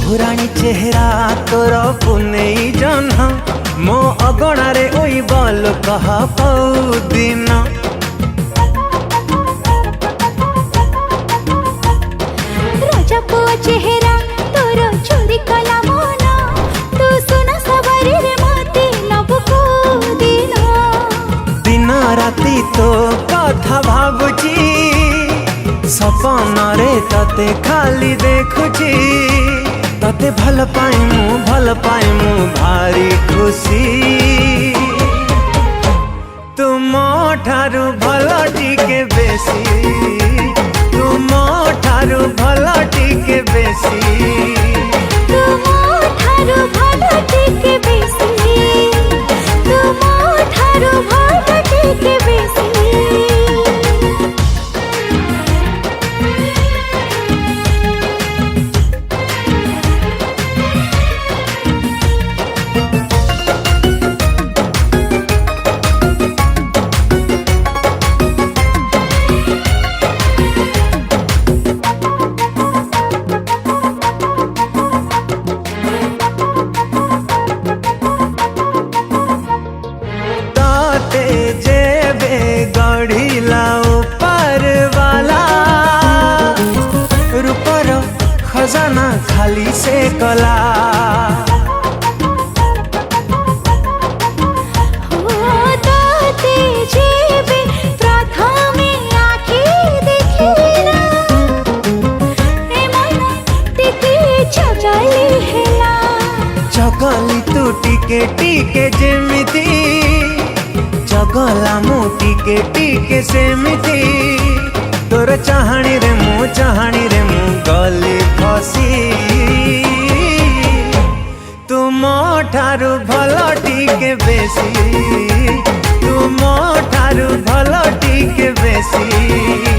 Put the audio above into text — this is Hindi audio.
बहुराणी चेहरा तोर पुनेई जन्ह मो अगणारे ओई बल कह दिन राजा को चेहरा तोर चोरी कला मन तू सुना सवारी रे मते नब को दिन राती तो कथा भाबुची सपन रे तते खाली देखुची तते भल पाई मु भारी खुशी तुम ठारू भल टिके बेसी तुम ठारू भल टिके बेसी तुम ठारू भल टिके बेसी तुम ठारू भल टिके बेसी खजाना खाली से कला जगली तू टिके टिके जेमिति जगला मु टिके टिके सेमिति तोर चाहाणी रे मु गली फसी तुम ठारू भल टिके बेसी तुम ठारू भल टिके बेसी।